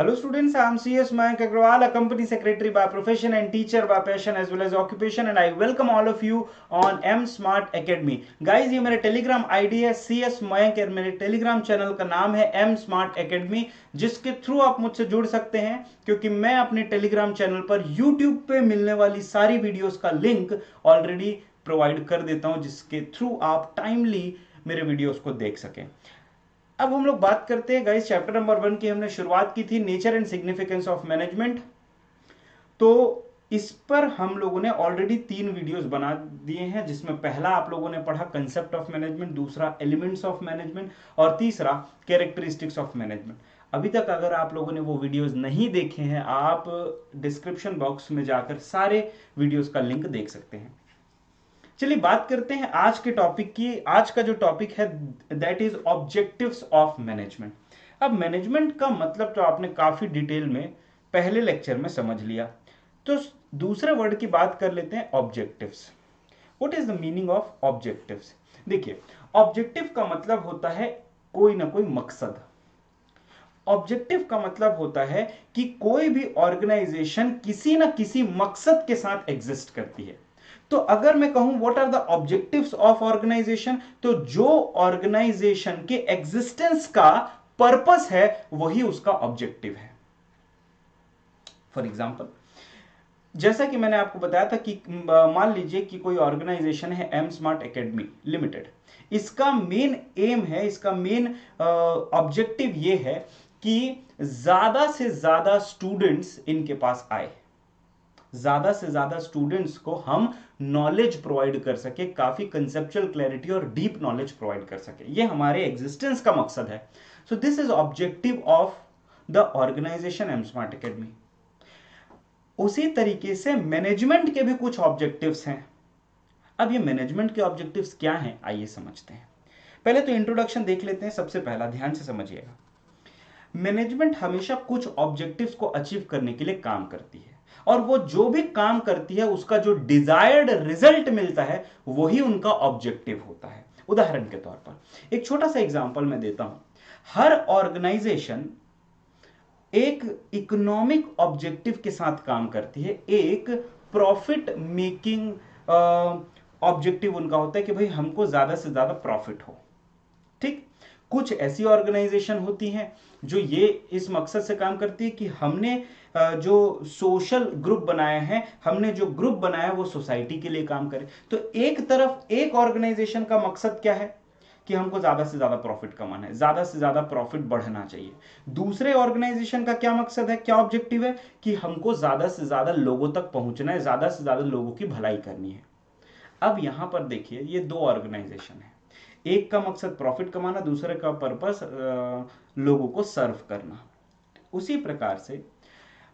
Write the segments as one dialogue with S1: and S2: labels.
S1: Hello students, I am CS Mayank Agrawal, a company secretary by profession and teacher by passion as well as occupation, and I welcome all of you on M Smart Academy. Guys, ये मेरा Telegram ID है CS Mayank और मेरे Telegram channel का नाम है M Smart Academy, जिसके through आप मुझसे जुड़ सकते हैं क्योंकि मैं अपने टेलीग्राम चैनल पर YouTube पे मिलने वाली सारी वीडियोस का लिंक ऑलरेडी प्रोवाइड कर देता हूं, जिसके थ्रू आप टाइमली मेरे वीडियोस को देख सकें। अब हम लोग बात करते हैं गाइस, चैप्टर नंबर 1 की हमने शुरुआत की थी, nature and significance of management. तो इस पर हम लोगों ने ऑलरेडी 3 वीडियोस बना दिए हैं, जिसमें पहला आप लोगों ने पढ़ा कंसेप्ट ऑफ मैनेजमेंट, दूसरा एलिमेंट्स ऑफ मैनेजमेंट और तीसरा कैरेक्टरिस्टिक्स ऑफ मैनेजमेंट। अभी तक अगर आप लोगों ने वो वीडियोस नहीं देखे हैं, आप डिस्क्रिप्शन बॉक्स में जाकर सारे वीडियोस का लिंक देख सकते हैं। चलिए बात करते हैं आज के टॉपिक की। आज का जो टॉपिक है that is objectives of management. अब मैनेजमेंट का मतलब तो आपने काफी डिटेल में पहले लेक्चर में समझ लिया, तो दूसरे वर्ड की बात कर लेते हैं, objectives. What is the meaning of objectives? देखिए, ऑब्जेक्टिव का मतलब होता है कोई ना कोई मकसद। ऑब्जेक्टिव का मतलब होता है कि कोई भी ऑर्गेनाइजेशन किसी ना किसी मकसद के साथ एग्जिस्ट करती है। तो अगर मैं कहूं what are the objectives of organization, तो जो ऑर्गेनाइजेशन के एग्जिस्टेंस का पर्पस है वही उसका ऑब्जेक्टिव है। फॉर एग्जाम्पल, जैसा कि मैंने आपको बताया था कि मान लीजिए कि कोई ऑर्गेनाइजेशन है एम स्मार्ट एकेडमी लिमिटेड। इसका मेन एम है, इसका मेन ऑब्जेक्टिव ये है कि ज्यादा से ज्यादा स्टूडेंट्स इनके पास आए, ज्यादा से ज्यादा स्टूडेंट्स को हम नॉलेज प्रोवाइड कर सके, काफी कंसेप्चुअल क्लैरिटी और डीप नॉलेज प्रोवाइड कर सके। ये हमारे एग्जिस्टेंस का मकसद है। So this is objective of the organization M smart academy. उसी तरीके से मैनेजमेंट के भी कुछ ऑब्जेक्टिव्स हैं। अब ये मैनेजमेंट के ऑब्जेक्टिव्स क्या हैं, आइए समझते हैं। पहले तो इंट्रोडक्शन देख लेते हैं। सबसे पहला, ध्यान से समझिएगा, मैनेजमेंट हमेशा कुछ ऑब्जेक्टिव्स को अचीव करने के लिए काम करती है, और वो जो भी काम करती है उसका जो डिजायर्ड रिजल्ट मिलता है वही उनका ऑब्जेक्टिव होता है। उदाहरण के तौर पर एक छोटा सा एग्जांपल मैं देता हूं। हर ऑर्गेनाइजेशन एक इकोनॉमिक ऑब्जेक्टिव के साथ काम करती है, एक प्रॉफिट मेकिंग ऑब्जेक्टिव उनका होता है कि भाई हमको ज्यादा से ज्यादा प्रॉफिट हो। ठीक, कुछ ऐसी ऑर्गेनाइजेशन होती हैं जो ये इस मकसद से काम करती है कि हमने जो सोशल ग्रुप बनाया है, हमने जो ग्रुप बनाया है वो सोसाइटी के लिए काम करे। तो एक तरफ एक ऑर्गेनाइजेशन का मकसद क्या है कि हमको ज्यादा से ज्यादा प्रॉफिट कमाना है, ज्यादा से ज्यादा प्रॉफिट बढ़ना चाहिए। दूसरे ऑर्गेनाइजेशन का क्या मकसद है, क्या ऑब्जेक्टिव है कि हमको ज्यादा से ज्यादा लोगों तक पहुंचना है, ज्यादा से ज्यादा लोगों की भलाई करनी है। अब यहां पर देखिए, ये दो ऑर्गेनाइजेशन है, एक का मकसद प्रॉफिट कमाना, दूसरे का पर्पस लोगों को सर्व करना। उसी प्रकार से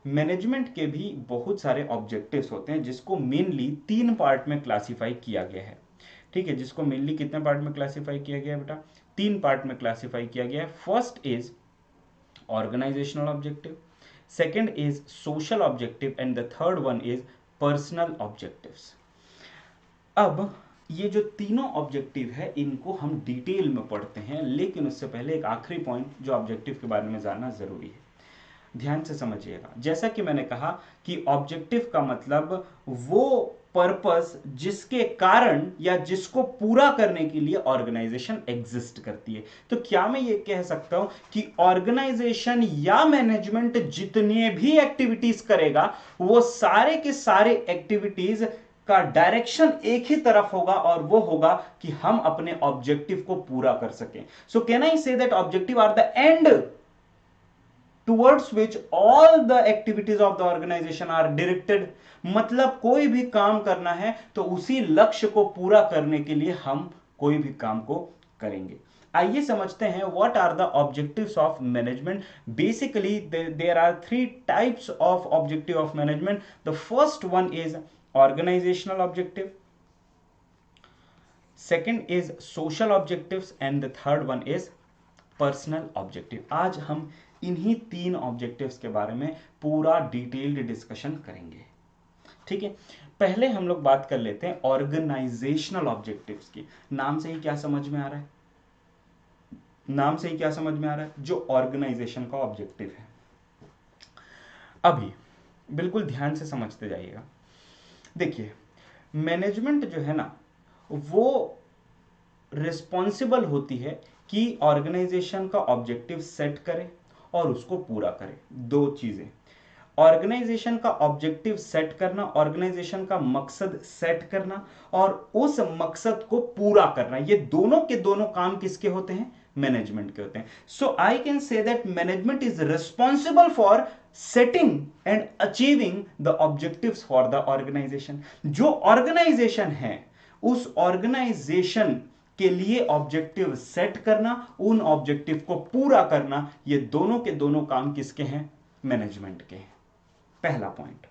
S1: मैनेजमेंट के भी बहुत सारे ऑब्जेक्टिव्स होते हैं, जिसको मेनली 3 पार्ट में क्लासिफाई किया गया है। ठीक है, जिसको मेनली कितने पार्ट में क्लासिफाई किया गया है बेटा? 3 पार्ट में क्लासिफाई किया गया है। First is organizational objective, second is social objective and the third one is personal objectives. अब ये जो तीनों ऑब्जेक्टिव है इनको हम डिटेल में पढ़ते हैं, लेकिन उससे पहले एक आखिरी पॉइंट जो ऑब्जेक्टिव के बारे में जानना जरूरी है, ध्यान से समझिएगा। जैसा कि मैंने कहा कि ऑब्जेक्टिव का मतलब वो पर्पस जिसके कारण या जिसको पूरा करने के लिए ऑर्गेनाइजेशन एग्जिस्ट करती है। तो क्या मैं ये कह सकता हूं कि ऑर्गेनाइजेशन या मैनेजमेंट जितने भी एक्टिविटीज करेगा वो सारे के सारे एक्टिविटीज का डायरेक्शन एक ही तरफ होगा, और वो होगा कि हम अपने ऑब्जेक्टिव को पूरा कर सकें। सो can I say that objective are the end towards which all the activities of the organization are directed। मतलब कोई भी काम करना है तो उसी लक्ष्य को पूरा करने के लिए हम कोई भी काम को करेंगे। आइए समझते हैं what are the objectives of management. Basically there are 3 types of objective of management. The first one is organizational objective, second is social objectives and the third one is personal objective. आज हम इन्हीं 3 objectives के बारे में पूरा detailed discussion करेंगे। ठीक है, पहले हम लोग बात कर लेते हैं ऑर्गेनाइजेशनल ऑब्जेक्टिव्स की। नाम से ही क्या समझ में आ रहा है? नाम से ही क्या समझ में आ रहा है? जो ऑर्गेनाइजेशन का ऑब्जेक्टिव है। अभी बिल्कुल ध्यान से समझते जाइएगा। देखिए, मैनेजमेंट जो है ना, वो रिस्पॉन्सिबल होती है कि ऑर्गेनाइजेशन का ऑब्जेक्टिव सेट करे और उसको पूरा करे। दो चीजें, ऑर्गेनाइजेशन का ऑब्जेक्टिव सेट करना, ऑर्गेनाइजेशन का मकसद सेट करना और उस मकसद को पूरा करना, ये दोनों के दोनों काम किसके होते हैं? मैनेजमेंट के होते हैं। So I can say that management is responsible for setting and achieving the objectives for the organization. जो ऑर्गेनाइजेशन है, उस ऑर्गेनाइजेशन के लिए ऑब्जेक्टिव सेट करना, उन ऑब्जेक्टिव को पूरा करना, ये दोनों के दोनों काम किसके हैं? मैनेजमेंट के हैं। पहला पॉइंट।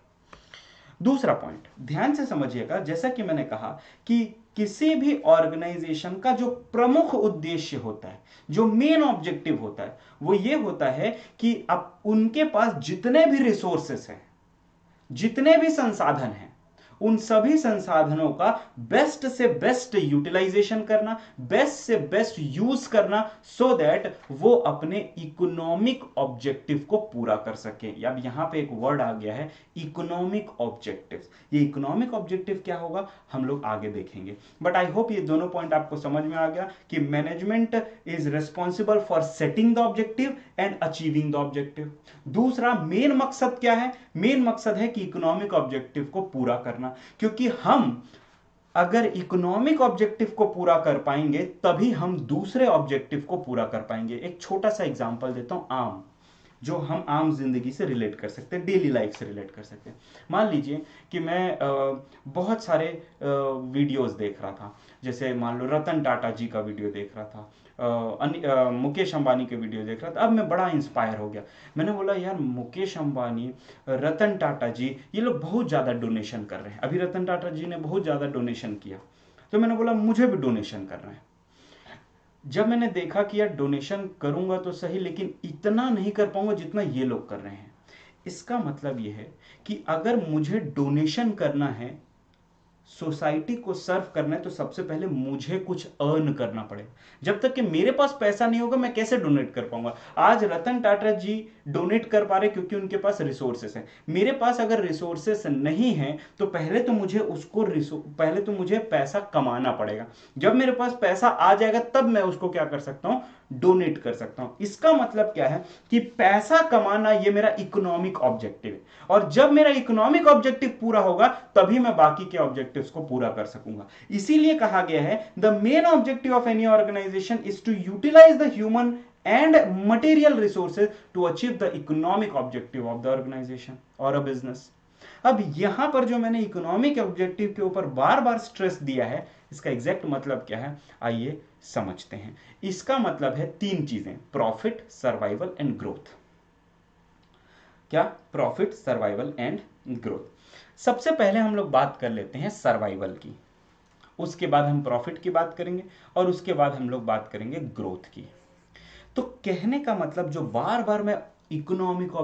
S1: दूसरा पॉइंट ध्यान से समझिएगा, जैसा कि मैंने कहा कि किसी भी ऑर्गेनाइजेशन का जो प्रमुख उद्देश्य होता है, जो मेन ऑब्जेक्टिव होता है, वो ये होता है कि अब उनके पास जितने भी रिसोर्सेस हैं, जितने भी संसाधन हैं, उन सभी संसाधनों का बेस्ट से बेस्ट यूटिलाइजेशन करना, बेस्ट से बेस्ट यूज करना, सो दैट वो अपने इकोनॉमिक ऑब्जेक्टिव को पूरा कर सके। अब यहां पे एक वर्ड आ गया है, इकोनॉमिक ऑब्जेक्टिव। ये इकोनॉमिक ऑब्जेक्टिव क्या होगा हम लोग आगे देखेंगे, बट आई होप ये दोनों पॉइंट आपको समझ में आ गया कि management is responsible for setting the objective and achieving the objective. दूसरा, मेन मकसद क्या है? मेन मकसद है कि इकोनॉमिक ऑब्जेक्टिव को पूरा करना, क्योंकि हम अगर इकोनॉमिक ऑब्जेक्टिव को पूरा कर पाएंगे तभी हम दूसरे ऑब्जेक्टिव को पूरा कर पाएंगे। एक छोटा सा एग्जांपल देता हूं, आम, जो हम आम जिंदगी से रिलेट कर सकते हैं, डेली लाइफ से रिलेट कर सकते हैं। मान लीजिए कि मैं बहुत सारे वीडियोस देख रहा था, जैसे मान लो रतन टाटा जी का वीडियो देख रहा था, मुकेश अंबानी के वीडियो देख रहा था। अब मैं बड़ा इंस्पायर हो गया, मैंने बोला यार मुकेश अंबानी, रतन टाटा जी, ये लोग बहुत ज़्यादा डोनेशन कर रहे हैं। अभी रतन टाटा जी ने बहुत ज़्यादा डोनेशन किया, तो मैंने बोला मुझे भी डोनेशन करना है। जब मैंने देखा कि यार डोनेशन करूंगा तो सही, लेकिन इतना नहीं कर पाऊंगा जितना ये लोग कर रहे हैं। इसका मतलब ये है कि अगर मुझे डोनेशन करना है, सोसाइटी को सर्व करना है, तो सबसे पहले मुझे कुछ अर्न करना पड़ेगा। जब तक कि मेरे पास पैसा नहीं होगा मैं कैसे डोनेट कर पाऊंगा? आज रतन टाटा जी डोनेट कर पा रहे क्योंकि उनके पास रिसोर्सेस हैं। मेरे पास अगर रिसोर्सेस नहीं है तो पहले तो मुझे पैसा कमाना पड़ेगा। जब मेरे पास पैसा आ जाएगा तब मैं उसको क्या कर सकता हूं? डोनेट कर सकता हूं। इसका मतलब क्या है कि पैसा कमाना ये मेरा इकोनॉमिक ऑब्जेक्टिव है, और जब मेरा इकोनॉमिक ऑब्जेक्टिव पूरा होगा तभी मैं बाकी के ऑब्जेक्टिव्स को पूरा कर सकूंगा। इसीलिए कहा गया है the main objective of any organization is to utilize the human and material resources to achieve the economic objective of the organization और अ बिजनेस। अब यहां पर जो मैंने इकोनॉमिक ऑब्जेक्टिव के ऊपर बार बार स्ट्रेस दिया है, इसका एग्जैक्ट मतलब क्या है आइए समझते हैं। इसका मतलब है तीन चीजें, प्रॉफिट, सर्वाइवल एंड ग्रोथ। क्या? Profit, survival and growth. सबसे पहले हम लोग बात कर लेते हैं सर्वाइवल की, उसके बाद हम प्रॉफिट की बात करेंगे और उसके बाद हम लोग बात करेंगे ग्रोथ की। तो कहने का मतलब, जो बार बार मैं इकोनॉमिक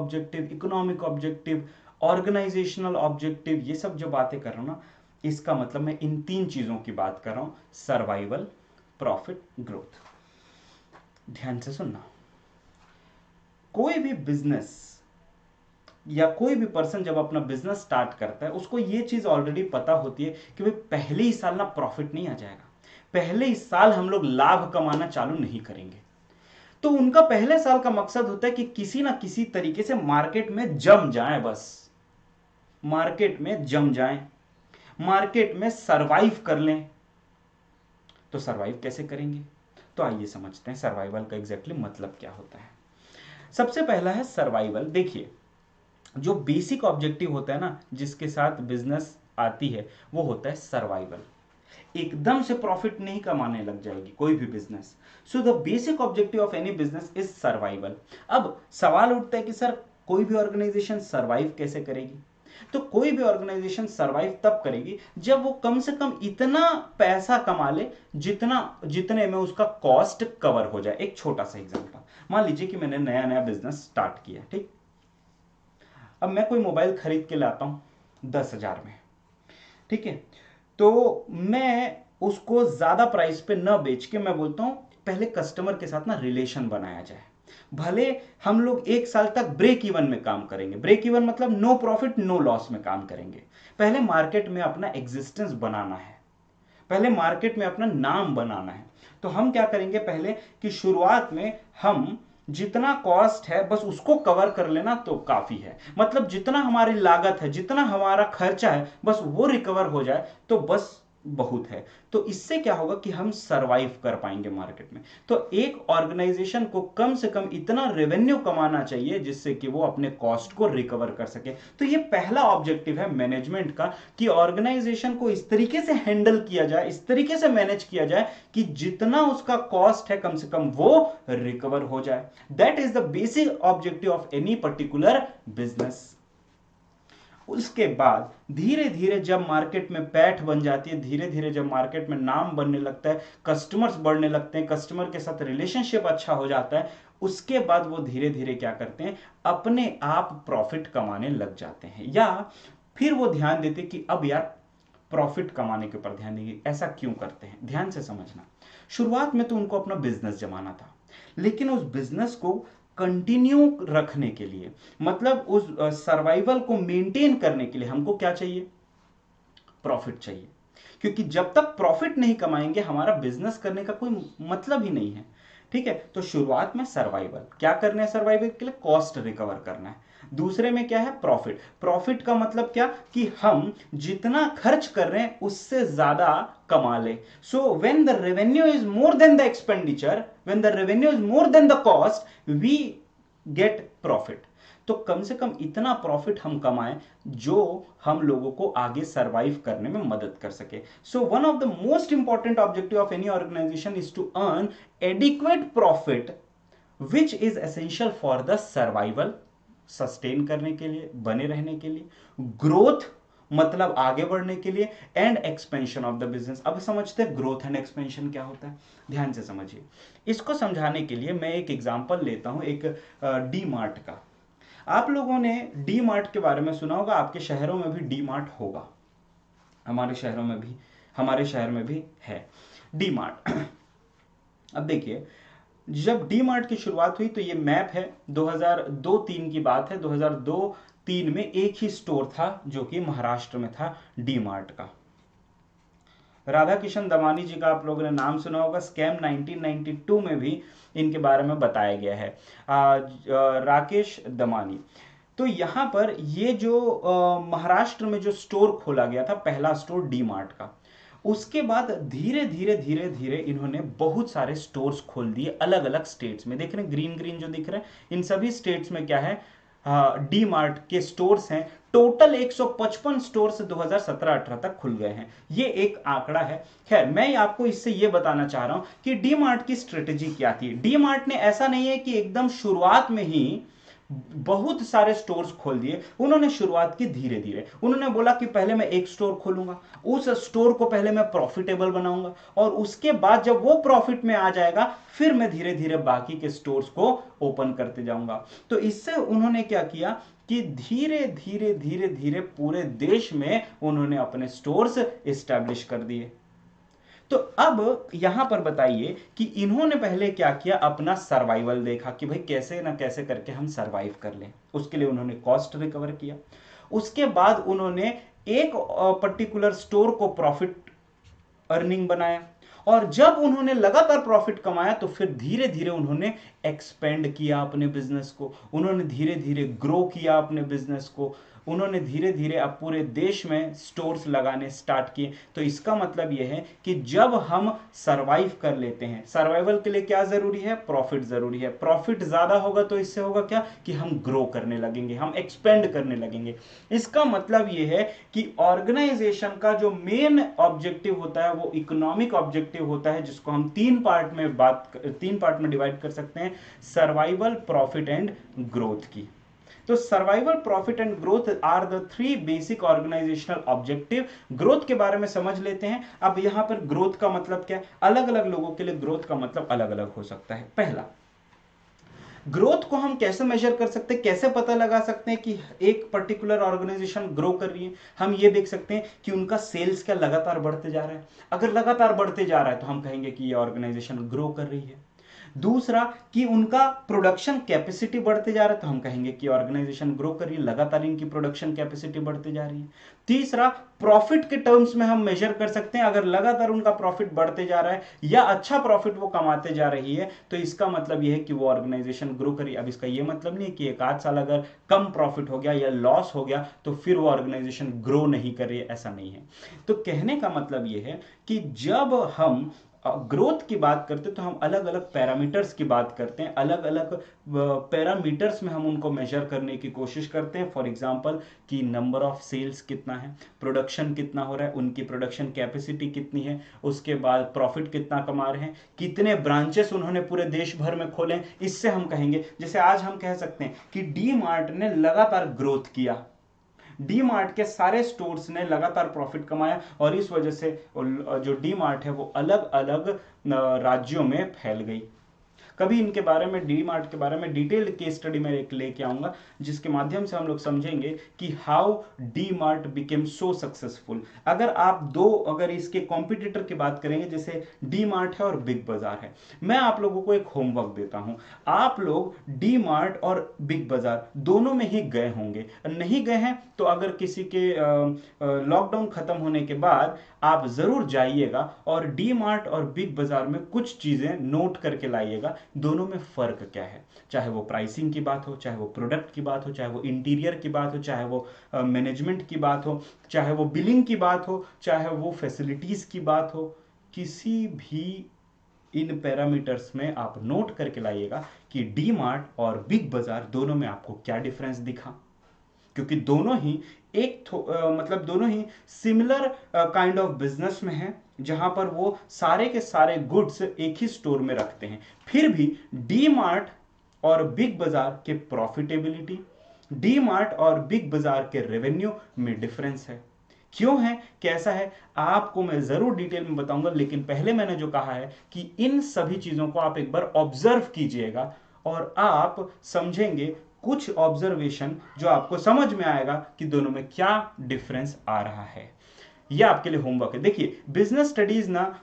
S1: ऑब्जेक्टिव, ऑर्गेनाइजेशनल ऑब्जेक्टिव, ये सब जो बातें कर रहा हूं ना, इसका मतलब मैं इन तीन चीजों की बात कर रहा हूं, सर्वाइवल, प्रॉफिट, ग्रोथ। ध्यान से सुनना। कोई भी बिजनेस या कोई भी पर्सन जब अपना बिजनेस स्टार्ट करता है, उसको ये चीज ऑलरेडी पता होती है कि भाई पहले ही साल ना प्रॉफिट नहीं आ जाएगा, पहले ही साल हम लोग लाभ कमाना चालू नहीं करेंगे। तो उनका पहले साल का मकसद होता है कि किसी ना किसी तरीके से मार्केट में जम जाए, बस मार्केट में जम जाए, मार्केट में सरवाइव कर लें। तो सरवाइव कैसे करेंगे? तो आइए समझते हैं सर्वाइवल का एग्जैक्टली मतलब क्या होता है। सबसे पहला है सर्वाइवल। देखिए, जो बेसिक ऑब्जेक्टिव होता है ना, जिसके साथ बिजनेस आती है, वो होता है सर्वाइवल। एकदम से प्रॉफिट नहीं कमाने लग जाएगी कोई भी business. So the basic objective of any business is survival. अब सवाल उठता है कि सर कोई भी ऑर्गेनाइजेशन सर्वाइव कैसे करेगी? तो कोई भी ऑर्गेनाइजेशन सर्वाइव तब करेगी जब वो कम से कम इतना पैसा कमा ले जितने में उसका कॉस्ट कवर हो जाए। एक छोटा सा एग्जांपल, मान लीजिए कि मैंने नया नया बिजनेस स्टार्ट किया, ठीक। अब मैं कोई मोबाइल खरीद के लाता हूं 10,000 में, ठीक है। तो मैं उसको ज्यादा प्राइस पे न बेच के मैं बोलता हूं पहले कस्टमर के साथ ना रिलेशन बनाया जाए। भले हम लोग 1 साल तक ब्रेक इवन में काम करेंगे, ब्रेक इवन मतलब नो प्रॉफिट नो लॉस में काम करेंगे। पहले मार्केट में अपना एग्जिस्टेंस बनाना है, पहले मार्केट में अपना नाम बनाना है। तो हम क्या करेंगे पहले कि शुरुआत में हम जितना कॉस्ट है बस उसको कवर कर लेना तो काफी है। मतलब जितना हमारी लागत है, जितना हमारा खर्चा है, बस वो रिकवर हो जाए तो बस बहुत है। तो इससे क्या होगा कि हम सरवाइव कर पाएंगे मार्केट में। तो एक ऑर्गेनाइजेशन को कम से कम इतना रेवेन्यू कमाना चाहिए जिससे कि वो अपने कॉस्ट को रिकवर कर सके। तो ये पहला ऑब्जेक्टिव है मैनेजमेंट का कि ऑर्गेनाइजेशन को इस तरीके से हैंडल किया जाए, इस तरीके से मैनेज किया जाए कि जितना उसका कॉस्ट है कम से कम वो रिकवर हो जाए। That is the basic objective of any particular business. उसके बाद धीरे धीरे जब मार्केट में पैठ बन जाती है, धीरे धीरे जब मार्केट में नाम बनने लगता है, कस्टमर्स बढ़ने लगते हैं, कस्टमर के साथ रिलेशनशिप अच्छा हो जाता है, उसके बाद वो धीरे धीरे क्या करते हैं, अपने आप प्रॉफिट कमाने लग जाते हैं। या फिर वो ध्यान देते कि अब यार प्रॉफिट कमाने के ऊपर ध्यान देंगे। ऐसा क्यों करते हैं, ध्यान से समझना। शुरुआत में तो उनको अपना बिजनेस जमाना था, लेकिन उस बिजनेस को कंटिन्यू रखने के लिए, मतलब उस सर्वाइवल को मेंटेन करने के लिए हमको क्या चाहिए, प्रॉफिट चाहिए। क्योंकि जब तक प्रॉफिट नहीं कमाएंगे हमारा बिजनेस करने का कोई मतलब ही नहीं है। ठीक है, तो शुरुआत में सर्वाइवल क्या करना है, सर्वाइवल के लिए कॉस्ट रिकवर करना है। दूसरे में क्या है, प्रॉफिट। प्रॉफिट का मतलब क्या कि हम जितना खर्च कर रहे हैं उससे ज्यादा कमा ले। So when the revenue is more than the expenditure, when the revenue is more than the cost, we get profit. तो कम से कम इतना प्रॉफिट हम कमाएं जो हम लोगों को आगे सरवाइव करने में मदद कर सके। So one of the most important objective of any organization is to earn adequate profit which is essential for the survival, sustain करने के लिए, बने रहने के लिए, ग्रोथ मतलब आगे बढ़ने के लिए, and expansion of the business. अब समझते हैं ग्रोथ एंड एक्सपेंशन क्या होता है, ध्यान से समझिए। इसको समझाने के लिए मैं एक एग्जांपल लेता हूं, एक डी मार्ट का। आप लोगों ने डी मार्ट के बारे में सुना होगा, आपके शहरों में भी डी मार्ट होगा, हमारे शहरों में भी, हमारे शहर में भी है डी मार्ट। अब देखिए, जब डी मार्ट की शुरुआत हुई तो ये मैप है, 2002-3 की बात है। 2002-3 में एक ही स्टोर था जो कि महाराष्ट्र में था, डी मार्ट का। राधा किशन दमानी जी का आप लोगों ने नाम सुना होगा, स्कैम 1992 में भी इनके बारे में बताया गया है, राकेश दमानी। तो यहां पर ये जो महाराष्ट्र में जो स्टोर खोला गया था, पहला स्टोर डी मार्ट का, उसके बाद धीरे धीरे धीरे धीरे इन्होंने बहुत सारे स्टोर्स खोल दिए अलग अलग स्टेट्स में। देख रहे हैं ग्रीन ग्रीन जो दिख रहे हैं, इन सभी स्टेट्स में क्या है, डी मार्ट के स्टोर्स हैं। टोटल 155 स्टोर से 2017-18 तक खुल गए हैं, ये एक आंकड़ा है। खैर, मैं आपको इससे ये बताना चाह रहा हूं कि डी मार्ट की स्ट्रेटेजी क्या थी। डी मार्ट ने ऐसा नहीं है कि एकदम शुरुआत में ही बहुत सारे स्टोर्स खोल दिए, उन्होंने शुरुआत की धीरे धीरे। उन्होंने बोला कि पहले मैं एक स्टोर खोलूंगा, उस स्टोर को पहले मैं प्रॉफिटेबल बनाऊंगा, और उसके बाद जब वो प्रॉफिट में आ जाएगा फिर मैं धीरे धीरे बाकी के स्टोर्स को ओपन करते जाऊंगा। तो इससे उन्होंने क्या किया कि धीरे धीरे धीरे धीरे पूरे देश में उन्होंने अपने स्टोर्स एस्टैब्लिश कर दिए। तो अब यहां पर बताइए कि इन्होंने पहले क्या किया, अपना सर्वाइवल देखा कि भाई कैसे ना कैसे करके हम सर्वाइव कर लें। उसके लिए उन्होंने कॉस्ट रिकवर किया। उसके बाद उन्होंने एक पर्टिकुलर स्टोर को प्रॉफिट अर्निंग बनाया, और जब उन्होंने लगातार प्रॉफिट कमाया तो फिर धीरे धीरे उन्होंने एक्सपेंड किया अपने बिजनेस को, उन्होंने धीरे धीरे ग्रो किया अपने बिजनेस को, उन्होंने धीरे धीरे अब पूरे देश में स्टोर्स लगाने स्टार्ट किए। तो इसका मतलब यह है कि जब हम सरवाइव कर लेते हैं, सर्वाइवल के लिए क्या जरूरी है, प्रॉफिट जरूरी है। प्रॉफिट ज्यादा होगा तो इससे होगा क्या कि हम ग्रो करने लगेंगे, हम एक्सपेंड करने लगेंगे। इसका मतलब यह है कि ऑर्गेनाइजेशन का जो मेन ऑब्जेक्टिव होता है वो इकोनॉमिक ऑब्जेक्टिव होता है, जिसको हम तीन पार्ट में डिवाइड कर सकते हैं, सर्वाइवल, प्रॉफिट एंड ग्रोथ की। तो survival, profit and growth are the three basic organizational objective. Growth के बारे में समझ लेते हैं। अब यहां पर ग्रोथ का मतलब क्या है, अलग अलग लोगों के लिए ग्रोथ का मतलब अलग अलग हो सकता है। पहला, ग्रोथ को हम कैसे मेजर कर सकते हैं, कैसे पता लगा सकते हैं कि एक पर्टिकुलर ऑर्गेनाइजेशन ग्रो कर रही है। हम ये देख सकते हैं कि उनका सेल्स क्या लगातार बढ़ते जा रहा है। अगर लगातार बढ़ते जा रहा है तो हम कहेंगे कि ये ऑर्गेनाइजेशन ग्रो कर रही है। दूसरा कि उनका प्रोडक्शन कैपेसिटी बढ़ते जा रहा है, तो हम कहेंगे कि ऑर्गेनाइजेशन ग्रो कर रही है, लगातार इनकी प्रोडक्शन कैपेसिटी बढ़ती जा रही है। तीसरा, प्रॉफिट के टर्म्स में हम मेजर कर सकते हैं, अगर लगातार उनका प्रॉफिट बढ़ते जा रहा है या अच्छा प्रॉफिट वो कमाते जा रही है, तो इसका मतलब यह है कि वो ऑर्गेनाइजेशन ग्रो करी। अब इसका यह मतलब नहीं है कि एक आध साल अगर कम प्रॉफिट हो गया या लॉस हो गया तो फिर वो ऑर्गेनाइजेशन ग्रो नहीं कर रही है, ऐसा नहीं है। तो कहने का मतलब यह है कि जब हम ग्रोथ की बात करते हैं तो हम अलग अलग पैरामीटर्स की बात करते हैं, अलग अलग पैरामीटर्स में हम उनको मेजर करने की कोशिश करते हैं। फॉर एग्जांपल कि नंबर ऑफ सेल्स कितना है, प्रोडक्शन कितना हो रहा है, उनकी प्रोडक्शन कैपेसिटी कितनी है, उसके बाद प्रॉफिट कितना कमा रहे हैं, कितने ब्रांचेस उन्होंने पूरे देश भर में खोले। इससे हम कहेंगे, जैसे आज हम कह सकते हैं कि डी मार्ट ने लगातार ग्रोथ किया, डी मार्ट के सारे स्टोर्स ने लगातार प्रॉफिट कमाया और इस वजह से जो डी मार्ट है वो अलग अलग राज्यों में फैल गई। कभी इनके बारे में, डी मार्ट के बारे में डिटेल्ड केस स्टडी में एक लेके आऊंगा, जिसके माध्यम से हम लोग समझेंगे कि how D mart became so successful. अगर इसके कॉम्पिटिटर की बात करेंगे, जैसे डी मार्ट है और बिग बाजार है, मैं आप लोगों को एक होमवर्क देता हूं। आप लोग डी मार्ट और बिग बाजार दोनों में ही गए होंगे, नहीं गए हैं तो अगर किसी के लॉकडाउन खत्म होने के बाद आप जरूर जाइएगा और डी मार्ट और बिग बाजार में कुछ चीजें नोट करके लाइएगा, दोनों में फर्क क्या है। चाहे वो प्राइसिंग की बात हो, चाहे वो प्रोडक्ट की बात हो, चाहे वो इंटीरियर की बात हो, चाहे वो मैनेजमेंट की बात हो, चाहे वो बिलिंग की बात हो, चाहे वो फैसिलिटीज की बात हो, किसी भी इन पैरामीटर्स में आप नोट करके लाइएगा कि डी मार्ट और बिग बाजार दोनों में आपको क्या डिफरेंस दिखा। क्योंकि दोनों ही मतलब दोनों ही सिमिलर काइंड ऑफ बिजनेस में है, जहां पर वो सारे के सारे गुड्स एक ही स्टोर में रखते हैं। फिर भी डी मार्ट और बिग बाजार के प्रॉफिटेबिलिटी, डी मार्ट और बिग बाजार के रेवेन्यू में डिफरेंस है। क्यों है, कैसा है, आपको मैं जरूर डिटेल में बताऊंगा, लेकिन पहले मैंने जो कहा है कि इन सभी चीजों को आप एक बार ऑब्जर्व कीजिएगा और आप समझेंगे कुछ ऑब्जर्वेशन जो आपको समझ में आएगा कि दोनों में क्या डिफरेंस आ रहा है। यह आपके लिए होमवर्क है। देखिए, बिजनेस स्टडीज ना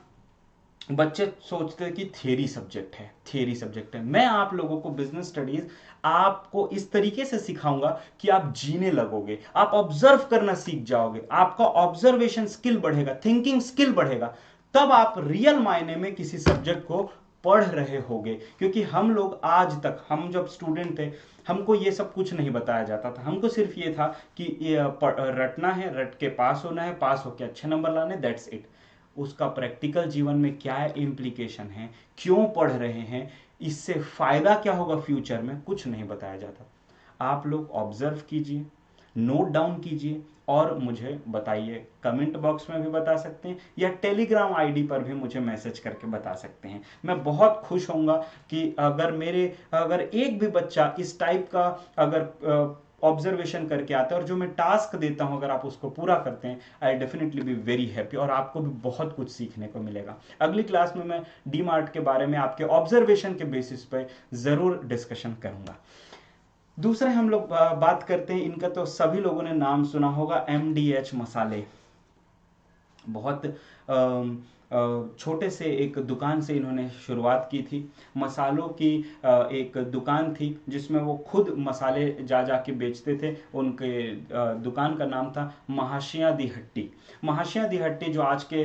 S1: बच्चे सोचते हैं कि थियरी सब्जेक्ट है। मैं आप लोगों को बिजनेस स्टडीज आपको इस तरीके से सिखाऊंगा कि आप जीने लगोगे, आप ऑब्जर्व करना सीख जाओगे, आपका ऑब्जर्वेशन स्किल बढ़ेगा, थिंकिंग स्किल बढ़ेगा, तब आप रियल मायने में किसी सब्जेक्ट को पढ़ रहे होगे। क्योंकि हम लोग आज तक, हम जब स्टूडेंट थे, हमको ये सब कुछ नहीं बताया जाता था। हमको सिर्फ ये था कि रटना है, रट के पास होना है, पास होके अच्छे नंबर लाने, दैट्स इट। उसका प्रैक्टिकल जीवन में क्या इम्प्लीकेशन है, क्यों पढ़ रहे हैं, इससे फायदा क्या होगा फ्यूचर में, कुछ नहीं बताया जाता। आप लोग ऑब्जर्व कीजिए, नोट डाउन कीजिए और मुझे बताइए। कमेंट बॉक्स में भी बता सकते हैं या टेलीग्राम आईडी पर भी मुझे मैसेज करके बता सकते हैं। मैं बहुत खुश होऊंगा कि अगर एक भी बच्चा इस टाइप का अगर ऑब्जर्वेशन करके आता है और जो मैं टास्क देता हूं अगर आप उसको पूरा करते हैं, I definitely be very happy और आपको भी बहुत कुछ सीखने को मिलेगा। अगली क्लास में मैं डी मार्ट के बारे में आपके ऑब्जर्वेशन के बेसिस पे जरूर डिस्कशन करूंगा। दूसरे हम लोग बात करते हैं, इनका तो सभी लोगों ने नाम सुना होगा, MDH मसाले। बहुत छोटे से एक दुकान से इन्होंने शुरुआत की थी। मसालों की एक दुकान थी जिसमें वो खुद मसाले जा जा के बेचते थे। उनके दुकान का नाम था महाशिया दी हट्टी। महाशिया दी हट्टी जो आज के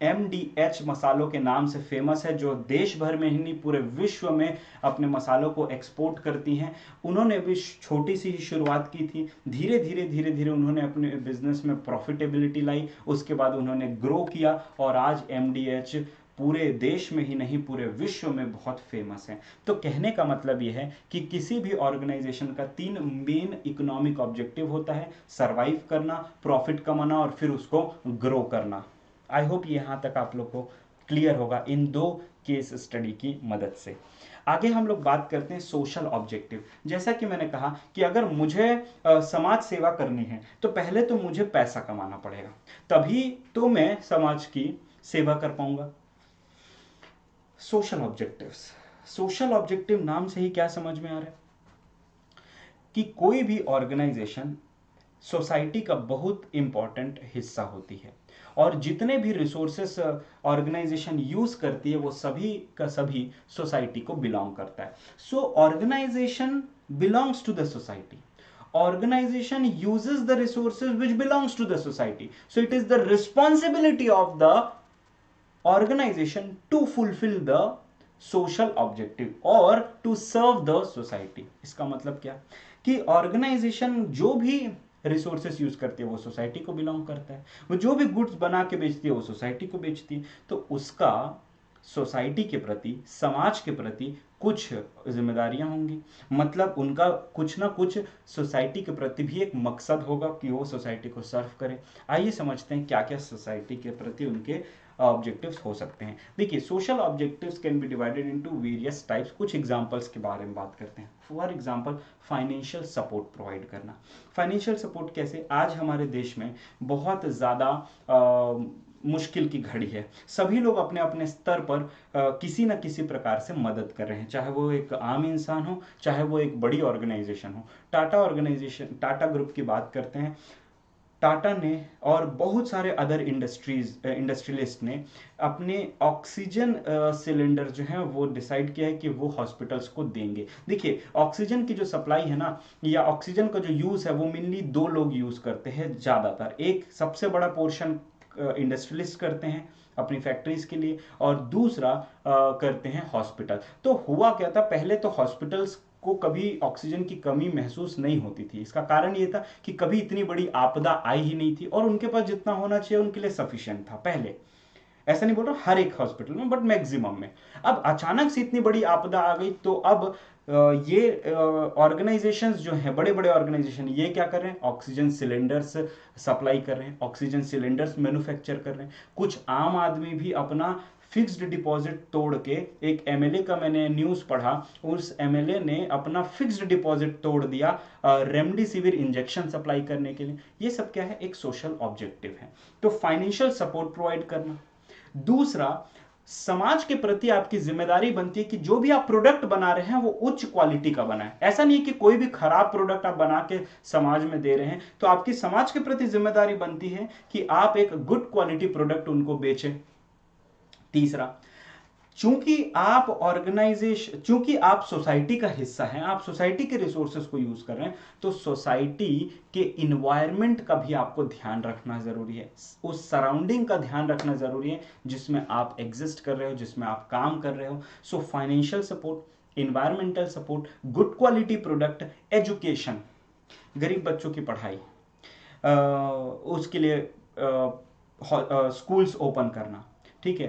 S1: MDH मसालों के नाम से फेमस है, जो देश भर में ही नहीं पूरे विश्व में अपने मसालों को एक्सपोर्ट करती हैं। उन्होंने भी छोटी सी ही शुरुआत की थी, धीरे धीरे उन्होंने अपने बिजनेस में प्रॉफिटेबिलिटी लाई, उसके बाद उन्होंने ग्रो किया और आज MDH पूरे देश में ही नहीं पूरे विश्व में बहुत फेमस है। तो कहने का मतलब यह है कि किसी भी ऑर्गेनाइजेशन का 3 मेन इकोनॉमिक ऑब्जेक्टिव होता है, सरवाइव करना, प्रॉफिट कमाना और फिर उसको ग्रो करना। आई होप यहां तक आप लोग को क्लियर होगा इन 2 केस स्टडी की मदद से। आगे हम लोग बात करते हैं सोशल ऑब्जेक्टिव। जैसा कि मैंने कहा कि अगर मुझे समाज सेवा करनी है तो पहले तो मुझे पैसा कमाना पड़ेगा, तभी तो मैं समाज की सेवा कर पाऊंगा। सोशल ऑब्जेक्टिव्स, सोशल ऑब्जेक्टिव नाम से ही क्या समझ में आ रहा है कि कोई भी ऑर्गेनाइजेशन सोसाइटी का बहुत इंपॉर्टेंट हिस्सा होती है, और जितने भी रिसोर्सेस ऑर्गेनाइजेशन यूज करती है वो सभी का सभी सोसाइटी को बिलोंग करता है. So organization belongs to the society. Organization uses the resources which belongs to the society, so it is the responsibility of the organization to fulfill the social objective or to serve the society. इसका मतलब क्या कि organisation जो भी resources use करती है वो society को बिलोंग करता है, वो जो भी गुड्स बना के बेचती है वो सोसाइटी को बेचती है, तो उसका सोसाइटी के प्रति, समाज के प्रति कुछ जिम्मेदारियां होंगी. मतलब उनका कुछ ना कुछ सोसाइटी के प्रति भी एक मकसद होगा कि वो सोसाइटी को सर्व करे. आइए समझते हैं क्या क्या सोसाइटी के प्रति उनके ऑब्जेक्टिव्स हो सकते हैं. देखिए, social objectives can be divided into various types. कुछ एग्जांपल्स के बारे में बात करते हैं. For example, financial support provide करना. फाइनेंशियल सपोर्ट कैसे? आज हमारे देश में बहुत ज़्यादा मुश्किल की घड़ी है. सभी लोग अपने अपने स्तर पर किसी न किसी प्रकार से मदद कर रहे हैं, चाहे वो एक आम इंसान हो, चाहे वो एक बड़ी ऑर्गेनाइजेशन हो. टाटा ग्रुप की बात करते हैं. टाटा ने और बहुत सारे अदर इंडस्ट्रियलिस्ट ने अपने ऑक्सीजन सिलेंडर जो है वो डिसाइड किया है कि वो हॉस्पिटल्स को देंगे. देखिए, ऑक्सीजन की जो सप्लाई है ना, या ऑक्सीजन का जो यूज है, वो मेनली दो लोग यूज करते हैं ज़्यादातर. एक सबसे बड़ा पोर्शन इंडस्ट्रियलिस्ट करते हैं अपनी फैक्ट्रीज के लिए, और दूसरा करते हैं हॉस्पिटल. तो हुआ क्या था, पहले तो हॉस्पिटल्स को कभी ऑक्सीजन की कमी महसूस नहीं होती थी. इसका कारण ये था कि कभी इतनी बड़ी आपदा आई ही नहीं थी, और उनके पास जितना होना चाहिए उनके लिए सफिशिएंट था पहले. ऐसा नहीं बोल रहा हर एक हॉस्पिटल में, बट मैक्सिमम में. अब अचानक से इतनी बड़ी आपदा आ गई, तो अब ये ऑर्गेनाइजेशंस जो हैं, बड़े बड़े ऑर्गेनाइजेशन, ये क्या कर रहे हैं? ऑक्सीजन सिलेंडर्स सप्लाई कर रहे हैं, ऑक्सीजन सिलेंडर्स मैन्युफैक्चर कर रहे हैं. कुछ आम आदमी भी अपना फिक्स्ड डिपॉजिट तोड़ के, एक एमएलए का मैंने न्यूज पढ़ा, उस एमएलए ने अपना फिक्स्ड डिपॉजिट तोड़ दिया रेमडेसिविर इंजेक्शन सप्लाई करने के लिए. ये सब क्या है? एक सोशल ऑब्जेक्टिव है. तो फाइनेंशियल सपोर्ट प्रोवाइड करना. दूसरा, समाज के प्रति आपकी जिम्मेदारी बनती है कि जो भी आप प्रोडक्ट बना रहे हैं वो उच्च क्वालिटी का बनाए. ऐसा नहीं है कि कोई भी खराब प्रोडक्ट आप बना के समाज में दे रहे हैं, तो आपकी समाज के प्रति जिम्मेदारी बनती है कि आप एक गुड क्वालिटी प्रोडक्ट उनको बेचें. तीसरा, चूंकि आप सोसाइटी का हिस्सा हैं, आप सोसाइटी के रिसोर्सेज को यूज कर रहे हैं, तो सोसाइटी के इन्वायरमेंट का भी आपको ध्यान रखना जरूरी है. उस सराउंडिंग का ध्यान रखना जरूरी है जिसमें आप एग्जिस्ट कर रहे हो, जिसमें आप काम कर रहे हो. So financial support, environmental support, good quality product, education, गरीब बच्चों की पढ़ाई, उसके लिए स्कूल्स ओपन करना, ठीक है,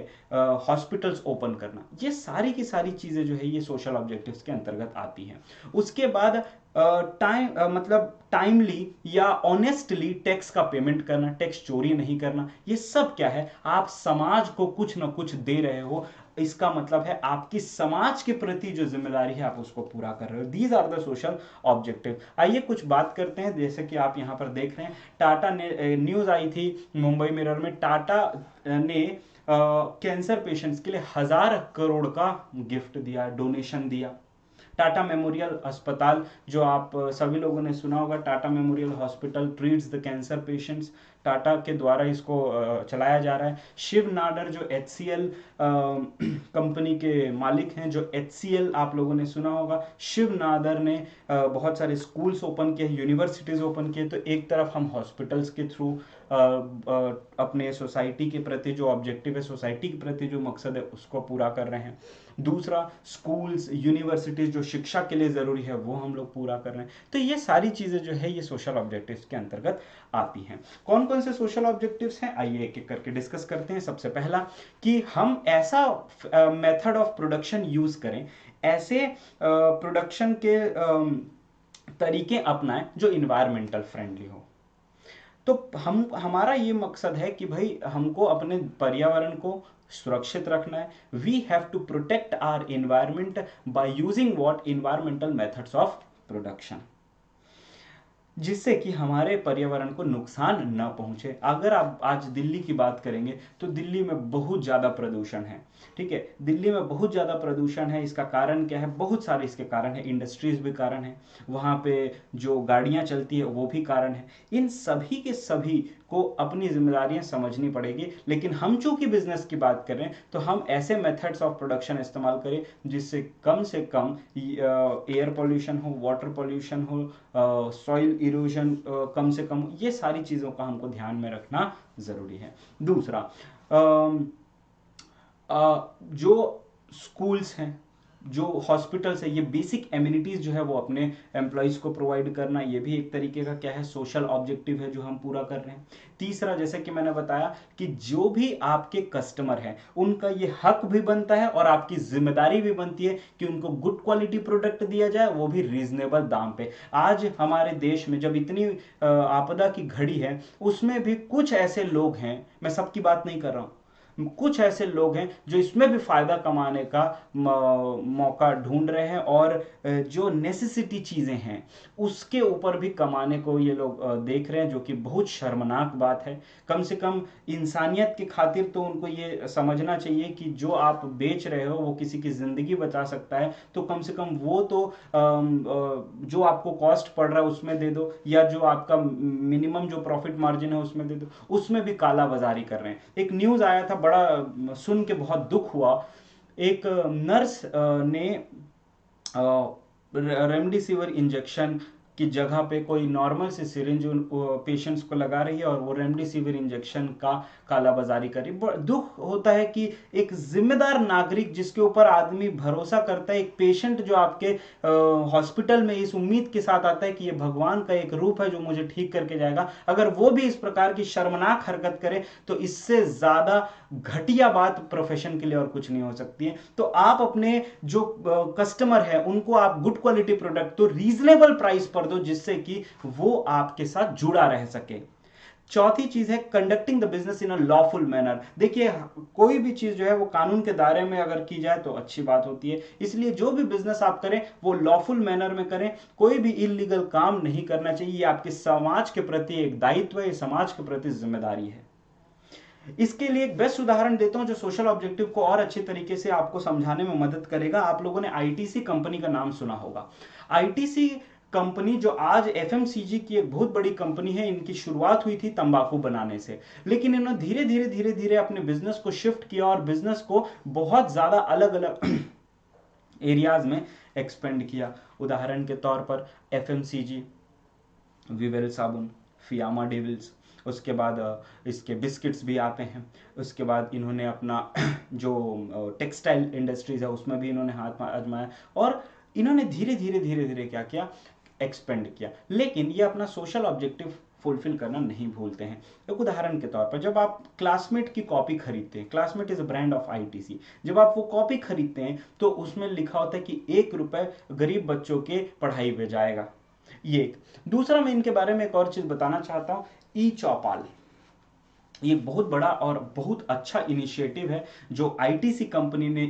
S1: हॉस्पिटल्स ओपन करना. ये सारी की सारी चीजें जो है ये सोशल ऑब्जेक्टिव्स के अंतर्गत आती हैं. उसके बाद मतलब टाइमली या ऑनेस्टली टैक्स का पेमेंट करना, टैक्स चोरी नहीं करना. ये सब क्या है? आप समाज को कुछ ना कुछ दे रहे हो. इसका मतलब है आपकी समाज के प्रति जो जिम्मेदारी है आप उसको पूरा कर रहे हो. These are the social objective. आइए कुछ बात करते हैं. जैसे कि आप यहां पर देख रहे हैं, टाटा ने न्यूज आई थी मुंबई मिरर में, टाटा ने कैंसर पेशेंट्स के लिए 1000 करोड़ का गिफ्ट दिया, डोनेशन दिया. टाटा मेमोरियल अस्पताल, जो आप सभी लोगों ने सुना होगा, Tata memorial hospital treats the cancer patients. Tata के द्वारा इसको चलाया जा रहा है. शिव नाडर जो HCL कंपनी के मालिक हैं, जो HCL आप लोगों ने सुना होगा, शिव नादर ने बहुत सारे स्कूल्स ओपन किए, यूनिवर्सिटीज ओपन किए. तो एक तरफ हम हॉस्पिटल्स के थ्रू अपने सोसाइटी के प्रति जो ऑब्जेक्टिव है, सोसाइटी के प्रति जो मकसद है उसको पूरा कर रहे हैं. दूसरा, स्कूल्स यूनिवर्सिटीज जो शिक्षा के लिए जरूरी है वो हम लोग पूरा कर रहे हैं. तो ये सारी चीजें जो है ये सोशल ऑब्जेक्टिव्स के अंतर्गत आती हैं. कौन कौन से सोशल ऑब्जेक्टिव्स हैं, आइए एक एक करके डिस्कस करते हैं. सबसे पहला कि हम ऐसा मेथड ऑफ प्रोडक्शन यूज करें, ऐसे प्रोडक्शन के तरीके अपनाएं जो इन्वायरमेंटल फ्रेंडली हो. तो हमारा ये मकसद है कि भाई हमको अपने पर्यावरण को सुरक्षित रखना है. We have to protect our environment by using what environmental methods of production. जिससे कि हमारे पर्यावरण को नुकसान न पहुंचे। अगर आप आज दिल्ली की बात करेंगे तो दिल्ली में बहुत ज़्यादा प्रदूषण है। ठीक है, दिल्ली में बहुत ज़्यादा प्रदूषण है। इसका कारण क्या है? बहुत सारे इसके कारण है। इंडस्ट्रीज भी कारण है, वहाँ पे जो गाड़ियाँ चलती है वो भी कारण है। इन सभी के सभी को अपनी जिम्मेदारियां समझनी पड़ेगी। लेकिन हम चूंकि बिजनेस की बात कर रहे हैं तो हम ऐसे मेथड्स ऑफ प्रोडक्शन इस्तेमाल करें जिससे कम से कम एयर पोल्यूशन हो, वाटर पोल्यूशन हो, सॉइल इरोजन कम से कम, ये सारी चीज़ों का हमको ध्यान में रखना ज़रूरी है। दूसरा, जो स्कूल्स हैं, जो हॉस्पिटल्स है, ये बेसिक एमिनिटीज जो है वो अपने एम्प्लॉयज को प्रोवाइड करना, ये भी एक तरीके का क्या है, सोशल ऑब्जेक्टिव है जो हम पूरा कर रहे हैं। तीसरा, जैसे कि मैंने बताया कि जो भी आपके कस्टमर हैं उनका ये हक भी बनता है और आपकी जिम्मेदारी भी बनती है कि उनको गुड क्वालिटी प्रोडक्ट दिया जाए, वो भी रीजनेबल दाम पे। आज हमारे देश में जब इतनी आपदा की घड़ी है, उसमें भी कुछ ऐसे लोग हैं, मैं सबकी बात नहीं कर रहा हूं, कुछ ऐसे लोग हैं जो इसमें भी फायदा कमाने का मौका ढूंढ रहे हैं और जो नेसेसिटी चीजें हैं उसके ऊपर भी कमाने को ये लोग देख रहे हैं, जो कि बहुत शर्मनाक बात है। कम से कम इंसानियत की खातिर तो उनको ये समझना चाहिए कि जो आप बेच रहे हो वो किसी की जिंदगी बचा सकता है, तो कम से कम वो तो जो आपको कॉस्ट पड़ रहा है उसमें दे दो, या जो आपका मिनिमम जो प्रॉफिट मार्जिन है उसमें दे दो। उसमें भी काला बाजारी कर रहे हैं। एक न्यूज आया था, बड़ा सुन के बहुत दुख हुआ। एक नर्स ने रेमडेसिविर इंजेक्शन की जगह पे कोई नॉर्मल सी सिरिंज पेशेंट्स को लगा रही है और वो रेमडेसिविर इंजेक्शन का कालाबाजारी कर रही है। दुख होता है कि एक जिम्मेदार नागरिक जिसके ऊपर आदमी भरोसा करता है, एक पेशेंट जो आपके हॉस्पिटल में इस उम्मीद के साथ आता है कि ये भगवान का एक रूप है जो मुझे ठीक करके जाएगा, अगर वो भी इस प्रकार की शर्मनाक हरकत करे तो इससे ज्यादा घटिया बात प्रोफेशन के लिए और कुछ नहीं हो सकती है। तो आप अपने जो कस्टमर है उनको आप गुड क्वालिटी प्रोडक्ट तो रीजनेबल प्राइस पर दो, जिससे कि वो आपके साथ जुड़ा रह सके। चौथी चीज है conducting the business in a lawful manner. देखिए, कोई भी चीज जो है वो कानून के दायरे में अगर की जाए तो अच्छी बात होती है, इसलिए जो भी बिजनेस आप करें वो लॉफुल मैनर में करें। कोई भी इलीगल काम नहीं करना चाहिए। ये आपके समाज के प्रति एक दायित्व है, ये समाज के प्रति जिम्मेदारी है। इसके लिए एक बेस्ट उदाहरण देता हूं जो सोशल ऑब्जेक्टिव को और अच्छे तरीके से आपको समझाने में मदद करेगा। आप लोगों ने आईटीसी कंपनी का नाम सुना होगा। आईटीसी कंपनी जो आज एफएमसीजी की एक बहुत बड़ी कंपनी है, इनकी शुरुआत हुई थी तंबाकू बनाने से, लेकिन इन्होंने धीरे धीरे धीरे धीरे अपने बिजनेस को शिफ्ट किया और बिजनेस को बहुत ज्यादा अलग अलग एरियाज में एक्सपेंड किया। उदाहरण के तौर पर एफएमसीजी, विवेल साबुन, फियामा डेविल्स, उसके बाद इसके बिस्किट्स भी आते हैं। उसके बाद इन्होंने अपना जो टेक्सटाइल इंडस्ट्रीज है उसमें भी इन्होंने हाथ आजमाया और इन्होंने धीरे धीरे धीरे धीरे क्या किया, एक्सपेंड किया। लेकिन ये अपना सोशल ऑब्जेक्टिव फुलफिल करना नहीं भूलते हैं। एक उदाहरण के तौर पर जब आप क्लासमेट की कॉपी खरीदते हैं, classmate is a brand of ITC, जब आप वो कॉपी खरीदते हैं तो उसमें लिखा होता है कि 1 रुपए गरीब बच्चों के पढ़ाई में जाएगा। ये एक। दूसरा, मैं इनके बारे में एक और चीज बताना चाहता हूं, ई चौपाल। ये बहुत बड़ा और बहुत अच्छा इनिशिएटिव है जो आईटीसी कंपनी ने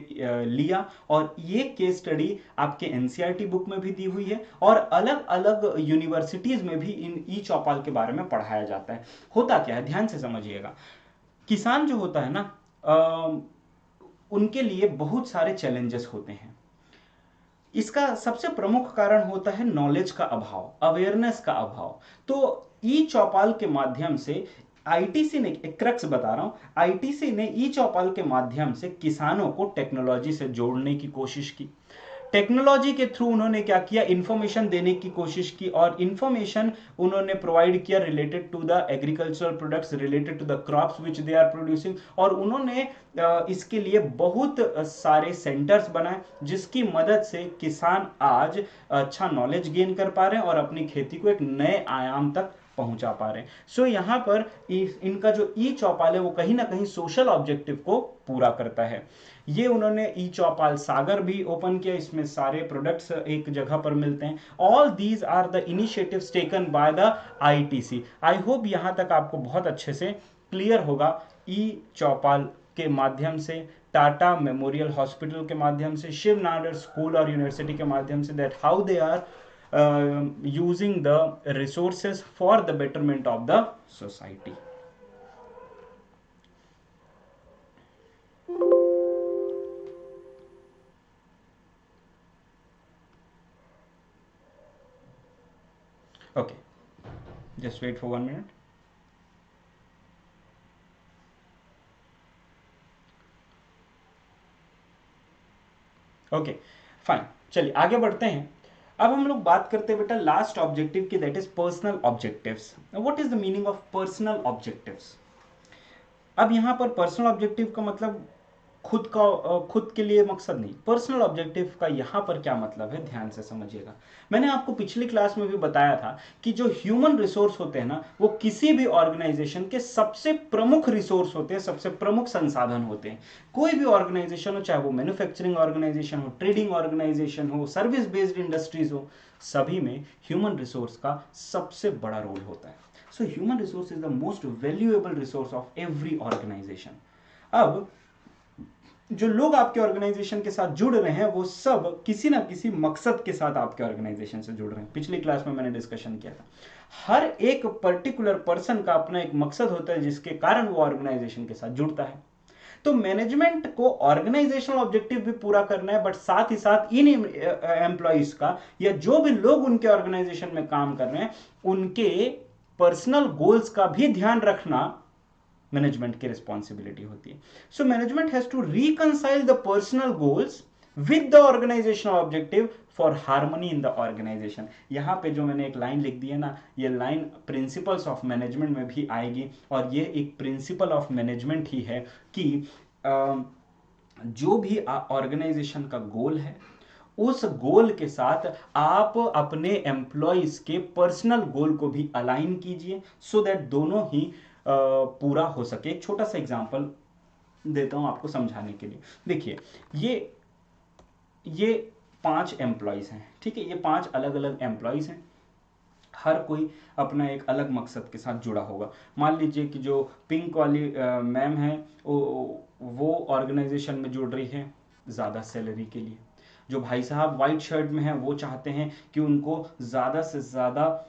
S1: लिया और ये केस स्टडी आपके एनसीईआरटी बुक में भी दी हुई है और अलग अलग यूनिवर्सिटीज में भी इन ई चौपाल के बारे में पढ़ाया जाता है। होता क्या है, ध्यान से समझिएगा। किसान जो होता है ना, उनके लिए बहुत सारे चैलेंजेस होते हैं। इसका सबसे प्रमुख कारण होता है नॉलेज का अभाव, अवेयरनेस का अभाव। तो ई चौपाल के माध्यम से आईटीसी ने, एक क्रक्स बता रहा हूं, आईटीसी ने ई चौपाल के माध्यम से किसानों को टेक्नोलॉजी से जोड़ने की कोशिश की। टेक्नोलॉजी के थ्रू उन्होंने क्या किया, इंफॉर्मेशन देने की कोशिश की और इंफॉर्मेशन उन्होंने प्रोवाइड किया related to the agricultural products, related to the crops which they are producing. और उन्होंने इसके लिए बहुत सारे सेंटर्स बनाए जिसकी मदद से किसान आज अच्छा नॉलेज गेन कर पा रहे हैं और अपनी खेती को एक नए आयाम तक पहुंचा पा रहे हैं। सो यहां पर इनका जो ई चौपाल है वो कहीं ना कहीं सोशल ऑब्जेक्टिव को पूरा करता है। ये उन्होंने ई चौपाल सागर भी ओपन किया, इसमें सारे प्रोडक्ट्स एक जगह पर मिलते हैं। All these are the initiatives taken by the ITC. I hope यहां तक आपको बहुत अच्छे से क्लियर होगा। ई चौपाल के माध्यम से, टाटा मेमोरियल हॉस्पिटल के माध्यम से, शिव नाडर स्कूल और यूनिवर्सिटी के माध्यम से, that how they are using the resources for the betterment of the society. Okay, just wait for 1 minute. Okay fine, चलिए आगे बढ़ते हैं। अब हम लोग बात करते हैं बेटा लास्ट ऑब्जेक्टिव की, that is personal objectives. What is the meaning of personal objectives? अब यहां पर पर्सनल ऑब्जेक्टिव का मतलब खुद के लिए मकसद नहीं। पर्सनल ऑब्जेक्टिव का यहां पर क्या मतलब है, ध्यान से समझिएगा। मैंने आपको पिछली क्लास में भी बताया था कि जो ह्यूमन रिसोर्स होते हैं ना, वो किसी भी ऑर्गेनाइजेशन के सबसे प्रमुख रिसोर्स होते हैं, सबसे प्रमुख संसाधन होते हैं। कोई भी ऑर्गेनाइजेशन हो, चाहे वो मैन्युफैक्चरिंग ऑर्गेनाइजेशन हो, ट्रेडिंग ऑर्गेनाइजेशन हो, सर्विस बेस्ड इंडस्ट्रीज हो, सभी में ह्यूमन रिसोर्स का सबसे बड़ा रोल होता है। So human resource is the most valuable resource of every organization. अब जो लोग आपके ऑर्गेनाइजेशन के साथ जुड़ रहे हैं वो सब किसी ना किसी मकसद के साथ आपके ऑर्गेनाइजेशन से जुड़ रहे हैं। पिछली क्लास में मैंने डिस्कशन किया था, हर एक पर्टिकुलर पर्सन का अपना एक मकसद होता है जिसके कारण वो ऑर्गेनाइजेशन के साथ जुड़ता है। तो मैनेजमेंट को ऑर्गेनाइजेशनल ऑब्जेक्टिव भी पूरा करना है, बट साथ ही साथ इन एम्प्लॉइज का या जो भी लोग उनके ऑर्गेनाइजेशन में काम कर रहे हैं उनके पर्सनल गोल्स का भी ध्यान रखना मैनेजमेंट की रिस्पॉन्सिबिलिटी होती है। So management has to reconcile the personal goals with the organizational objective for harmony in the organization. यहां पे जो मैंने एक लाइन लिख दी है ना, ये लाइन प्रिंसिपल्स ऑफ मैनेजमेंट में भी आएगी, और ये एक प्रिंसिपल ऑफ मैनेजमेंट ही है कि जो भी ऑर्गेनाइजेशन का गोल है उस गोल के साथ आप अपने एम्प्लॉइज के पर्सनल गोल को भी अलाइन कीजिए, सो दैट दोनों ही पूरा हो सके। एक छोटा सा एग्जांपल देता हूं आपको समझाने के लिए। देखिए, ये 5 एम्प्लॉइज हैं, ठीक है, ये 5 अलग अलग एम्प्लॉइज हैं, हर कोई अपना एक अलग मकसद के साथ जुड़ा होगा। मान लीजिए कि जो पिंक वाली मैम है वो ऑर्गेनाइजेशन में जुड़ रही है ज़्यादा सैलरी के लिए। जो भाई साहब वाइट शर्ट में हैं वो चाहते हैं कि उनको ज़्यादा से ज़्यादा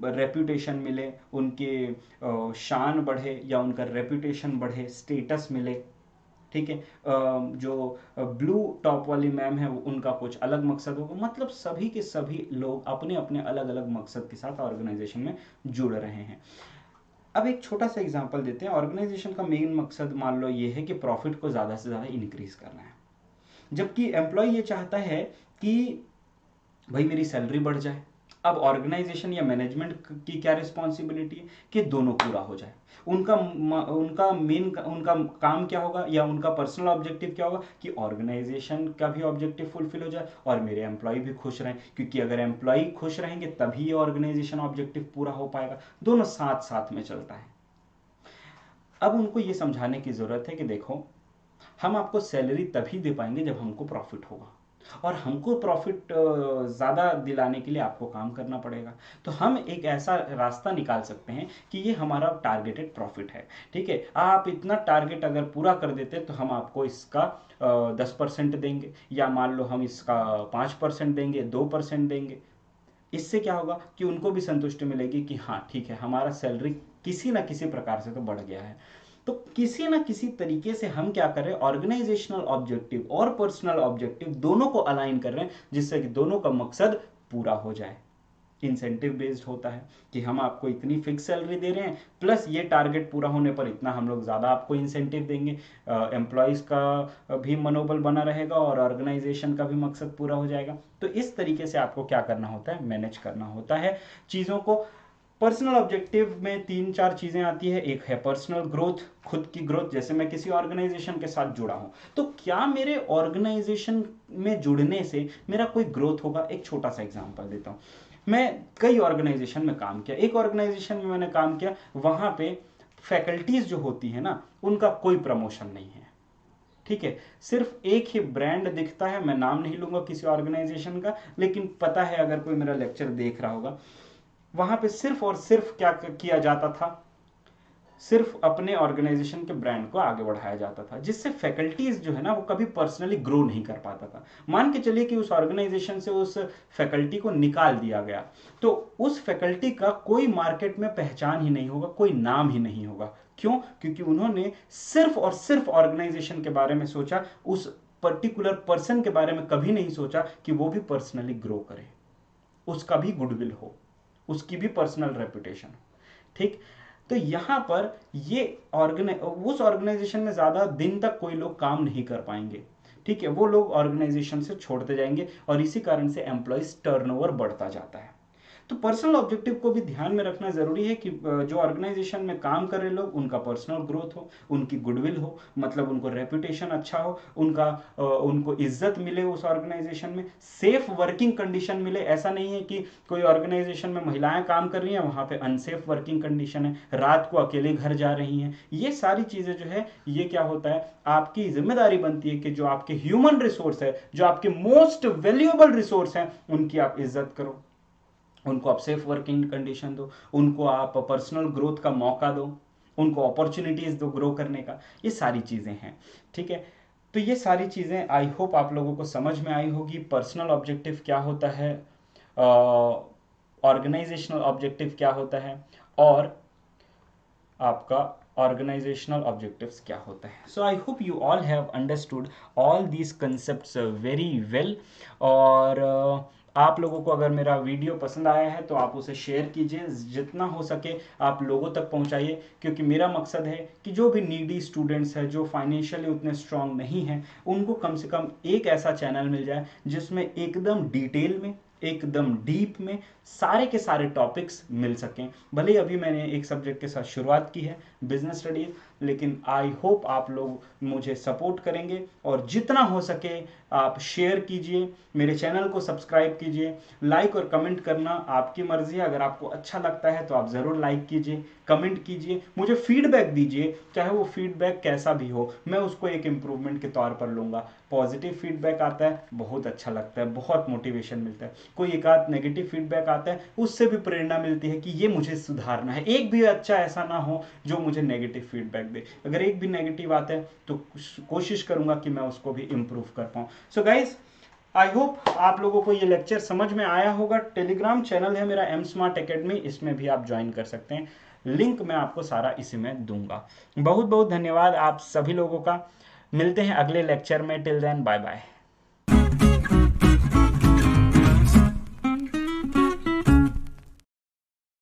S1: रेपुटेशन मिले, उनके शान बढ़े या उनका रेपुटेशन बढ़े, स्टेटस मिले, ठीक है। जो ब्लू टॉप वाली मैम है उनका कुछ अलग मकसद होगा। मतलब सभी के सभी लोग अपने अपने अलग अलग मकसद के साथ ऑर्गेनाइजेशन में जुड़ रहे हैं। अब एक छोटा सा एग्जांपल देते हैं। ऑर्गेनाइजेशन का मेन मकसद मान लो ये है कि प्रॉफिट को ज़्यादा से ज़्यादा इंक्रीज करना है, जबकि एम्प्लॉय ये चाहता है कि भाई मेरी सैलरी बढ़ जाए। अब ऑर्गेनाइजेशन या मैनेजमेंट की क्या रिस्पॉन्सिबिलिटी है कि दोनों पूरा हो जाए। उनका काम क्या होगा या उनका पर्सनल ऑब्जेक्टिव क्या होगा कि ऑर्गेनाइजेशन का भी ऑब्जेक्टिव फुलफिल हो जाए और मेरे एम्प्लॉय भी खुश रहें, क्योंकि अगर एम्प्लॉय खुश रहेंगे तभी ये ऑर्गेनाइजेशन ऑब्जेक्टिव पूरा हो पाएगा। दोनों साथ साथ में चलता है। अब उनको ये समझाने की जरूरत है कि देखो, हम आपको सैलरी तभी दे पाएंगे जब हमको प्रॉफिट होगा, और हमको प्रॉफिट ज़्यादा दिलाने के लिए आपको काम करना पड़ेगा। तो हम एक ऐसा रास्ता निकाल सकते हैं कि ये हमारा टारगेटेड प्रॉफिट है, ठीक है। आप इतना टारगेट अगर पूरा कर देते तो हम आपको इसका 10% देंगे, या मान लो हम इसका 5% देंगे, 2% देंगे। इससे क्या होगा कि उनको भी संतुष्टि मिलेगी कि हाँ ठीक है, हमारा सैलरी किसी ना किसी प्रकार से तो बढ़ गया है। तो किसी ना किसी तरीके से हम क्या कर रहे हैं, ऑर्गेनाइजेशनल ऑब्जेक्टिव और पर्सनल ऑब्जेक्टिव दोनों को अलाइन कर रहे हैं, जिससे कि दोनों का मकसद पूरा हो जाए। इंसेंटिव बेस्ड होता है कि हम आपको इतनी फिक्स सैलरी दे रहे हैं, प्लस ये टारगेट पूरा होने पर इतना हम लोग ज़्यादा आपको इंसेंटिव देंगे। एम्प्लॉयज़ का भी मनोबल बना रहेगा और ऑर्गेनाइजेशन का भी मकसद पूरा हो जाएगा। तो इस तरीके से आपको क्या करना होता है, मैनेज करना होता है चीज़ों को। पर्सनल ऑब्जेक्टिव में 3-4 चीज़ें आती है। एक है पर्सनल ग्रोथ, खुद की ग्रोथ। जैसे मैं किसी ऑर्गेनाइजेशन के साथ जुड़ा हूं तो क्या मेरे ऑर्गेनाइजेशन में जुड़ने से मेरा कोई ग्रोथ होगा। एक छोटा सा एग्जांपल देता हूं। मैं कई ऑर्गेनाइजेशन में काम किया। एक ऑर्गेनाइजेशन में मैंने काम किया, वहां पे फैकल्टीज जो होती है ना, उनका कोई प्रमोशन नहीं है, ठीक है। सिर्फ एक ही ब्रांड दिखता है, मैं नाम नहीं लूंगा किसी ऑर्गेनाइजेशन का, लेकिन पता है अगर कोई मेरा लेक्चर देख रहा होगा, वहां पे सिर्फ और सिर्फ क्या किया जाता था, सिर्फ अपने ऑर्गेनाइजेशन के ब्रांड को आगे बढ़ाया जाता था, जिससे फैकल्टीज जो है ना वो कभी पर्सनली ग्रो नहीं कर पाता था। मान के चलिए कि उस ऑर्गेनाइजेशन से उस फैकल्टी को निकाल दिया गया, तो उस फैकल्टी का कोई मार्केट में पहचान ही नहीं होगा, कोई नाम ही नहीं होगा। क्यों? क्योंकि उन्होंने सिर्फ और सिर्फ ऑर्गेनाइजेशन के बारे में सोचा, उस पर्टिकुलर पर्सन के बारे में कभी नहीं सोचा कि वो भी पर्सनली ग्रो करे, उसका भी गुडविल हो, उसकी भी पर्सनल रेपुटेशन हो। ठीक, तो यहां पर ये उस ऑर्गेनाइजेशन में ज्यादा दिन तक कोई लोग काम नहीं कर पाएंगे। ठीक है, वो लोग ऑर्गेनाइजेशन से छोड़ते जाएंगे और इसी कारण से एम्प्लॉइज टर्नओवर बढ़ता जाता है। तो पर्सनल ऑब्जेक्टिव को भी ध्यान में रखना जरूरी है कि जो ऑर्गेनाइजेशन में काम कर रहे लोग, उनका पर्सनल ग्रोथ हो, उनकी गुडविल हो, मतलब उनको रेपुटेशन अच्छा हो, उनको इज्जत मिले उस ऑर्गेनाइजेशन में, सेफ वर्किंग कंडीशन मिले। ऐसा नहीं है कि कोई ऑर्गेनाइजेशन में महिलाएं काम कर रही हैं, वहां पे अनसेफ वर्किंग कंडीशन है, रात को अकेले घर जा रही हैं। ये सारी चीजें जो है, ये क्या होता है, आपकी जिम्मेदारी बनती है कि जो आपके ह्यूमन रिसोर्स है, जो आपके मोस्ट वैल्यूएबल रिसोर्स है, उनकी आप इज्जत करो, उनको आप सेफ वर्किंग कंडीशन दो, उनको आप पर्सनल ग्रोथ का मौका दो, उनको अपॉर्चुनिटीज दो ग्रो करने का। ये सारी चीजें हैं। ठीक है, तो ये सारी चीजें आई होप आप लोगों को समझ में आई होगी। पर्सनल ऑब्जेक्टिव क्या होता है, ऑर्गेनाइजेशनल ऑब्जेक्टिव क्या होता है, और आपका ऑर्गेनाइजेशनल ऑब्जेक्टिव्स क्या होता है। So I hope you all have understood all these concepts very well. और आप लोगों को अगर मेरा वीडियो पसंद आया है तो आप उसे शेयर कीजिए, जितना हो सके आप लोगों तक पहुंचाइए, क्योंकि मेरा मकसद है कि जो भी नीडी स्टूडेंट्स हैं, जो फाइनेंशियली उतने स्ट्रांग नहीं हैं, उनको कम से कम एक ऐसा चैनल मिल जाए जिसमें एकदम डिटेल में, एकदम डीप में सारे के सारे टॉपिक्स मिल सकें। भले ही अभी मैंने एक सब्जेक्ट के साथ शुरुआत की है, बिजनेस स्टडीज, लेकिन आई होप आप लोग मुझे सपोर्ट करेंगे और जितना हो सके आप शेयर कीजिए, मेरे चैनल को सब्सक्राइब कीजिए। लाइक और कमेंट करना आपकी मर्जी है, अगर आपको अच्छा लगता है तो आप ज़रूर लाइक कीजिए, कमेंट कीजिए, मुझे फीडबैक दीजिए, चाहे वो फीडबैक कैसा भी हो, मैं उसको एक इम्प्रूवमेंट के तौर पर लूँगा। पॉजिटिव फीडबैक आता है, बहुत अच्छा लगता है, बहुत मोटिवेशन मिलता है। कोई एक आध नेगेटिव फीडबैक आता है, उससे भी प्रेरणा मिलती है कि ये मुझे सुधारना है। एक भी अच्छा ऐसा ना हो जो मुझे नेगेटिव फीडबैक दे, अगर एक भी नेगेटिव आता है तो कोशिश करूंगा कि मैं उसको भी इम्प्रूव कर पाऊँ। सो गाइज, आई होप आप लोगों को ये लेक्चर समझ में आया होगा। टेलीग्राम चैनल है मेरा एम स्मार्ट एकेडमी, इसमें भी आप ज्वाइन कर सकते हैं, लिंक मैं आपको सारा इसी में दूंगा। बहुत बहुत धन्यवाद आप सभी लोगों का। मिलते हैं अगले लेक्चर में, टिल देन बाय बाय।